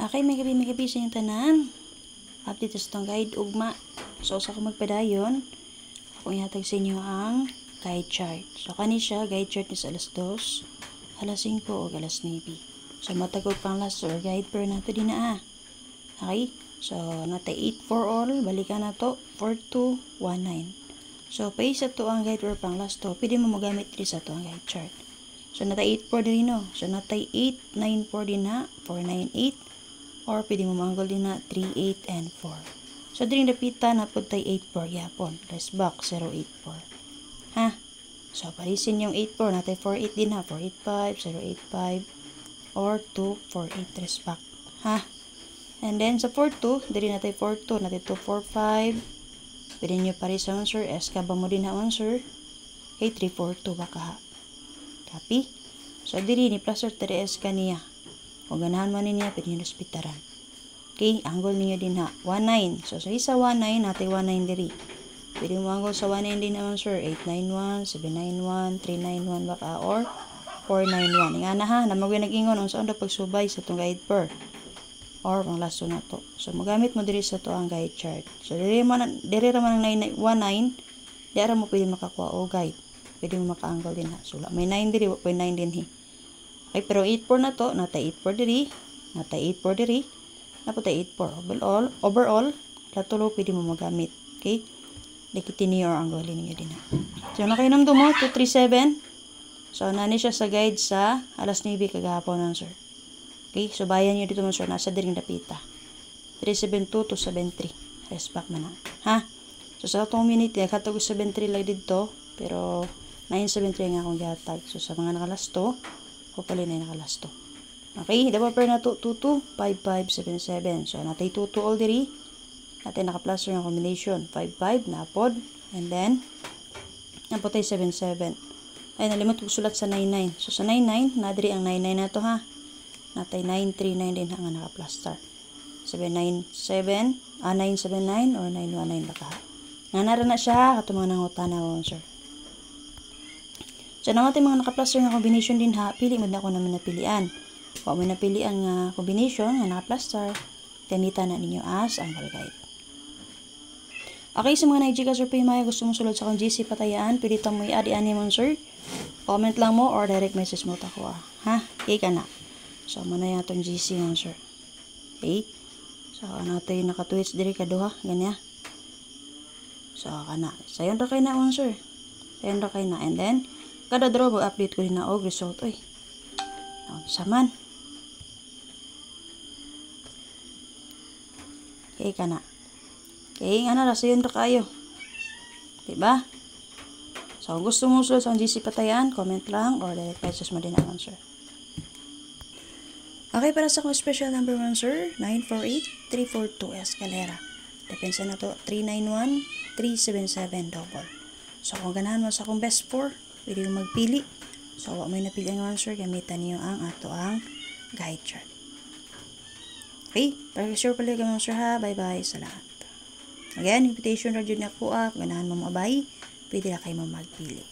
Okay, may gabi sa inyong tanan. Update sa itong guide ugma. So, sa akong magpadayon, ako ihatag sa inyo ang guide chart. So, kani siya, guide chart is alas 2, alas 5 o alas 9. So, matagod pang last or guide per nato din na. Okay? So, natay 8 for all. Balikan na to. 4219. So, pay sa to ang guide per pang last to. Pwede mo magamit rin sa to ang guide chart. So, natay 8 for din no. So, natay 8, 9 for din na. 498. Or pwede mo manggol din na 3, 8, and 4. So, din napita na po tayo 8, 4 yapon. Rest back, 0, 8, 4. Ha? So, parisin yung 8, 4. Natay 4, 8 din ha. 4, 8, 5, 0, 8, 5. Or 2, 4, 8. Rest back. Ha? And then, sa 4, 2. Din natay 4, 2. Natay 2, 4, 5. Pwede nyo paris sa answer. S ka ba mo din na answer? Okay, 3, 4, 2 baka ha. Copy? So, diri ni plus or 3S ka niya. Kung ganahan mo niya, pwede nyo hospitaran. Okay, angle niyo din ha. 19. So, sa isa 19, natin 19 diri. Pwede mo angle sa 19 din naman, sir. 891, 791, 391 baka, or 491. Nga na ha, na mag-nag-ingon ang saan na pagsubay sa itong guide per. Or, pang laso na to. So, magamit mo diri sa to ang guide chart. So, diri raman ang 19, di ara mo pwede makakuha o guide. Pwede mo maka-angle din ha. So, may 9 diri, 9 din hi. Okay, pero 8-4 na to, natay 8-4 diri, natay 8-4 diri, naputay 8-4. Overall, latulo pwede mo magamit. Okay? Likitin niyo or anggolin niyo din. So, nakainom mo, 237. So, nani siya sa guide sa alas 9 kagahapon ng sir. Okay? So, bayan niyo dito mo sir, nasa diring dapita. 372-273. Rest back man na. Ha? So, sa 2 minute, naghatag 73 lang dito, pero 973 nga akong gihatag. So, sa mga nakalas to, hopefully na nakalas to. Okay, dapat per na to 225577. So natay 22 all diri. Natin naka-plus yung combination 55 na pod, and then napotay 77. Ay nalimot ko sulat sa 99. So sa 99 na diri ang 99 na to ha. Natay 939 din ang naka-plus star. 797 979 or 919 baka. Nga nara na siya kato mga nangutana mo sir. So, naman mga naka-plus nga combination din ha, pili mo na ako naman napilian. Kung mo napilian nga combination, nga naka-plus star, gamitan na ninyo as ang guide. Okay, sa mga naijika sir Paymaya, gusto mong sulod sa akong GC patayaan, pwede mo i-add mo sir. Comment lang mo or direct message mo tako ha. Okay ka na. So, muna yung atong GC mo sir. Okay. So, natin naka-twitch diri ka duha, ganyan. So, kana. Sayon ra kay na mo sir. Sayon ra kay na. And then, kada draw mag-update ko din na og result oy. Saman. Okay ka na. Okay, nga na sayon ra kayo. Diba? So, kung gusto mo sulod sa GC patayan, comment lang or direct message mo din ang answer. Okay, para sa akong special number 1 sir, 948-342 Escalera. Depensa na to 391-377 double. So, kung ganahan mo sa akong best 4, pwede kong magpili. So, wag mo yung napili ang answer, gamitan niyo ang ato ang guide chart. Okay? Para sure pala ka mga sir ha. Bye-bye sa lahat. Again, invitation radio na po ganahan mo mabay. Pwede na kayo magpili.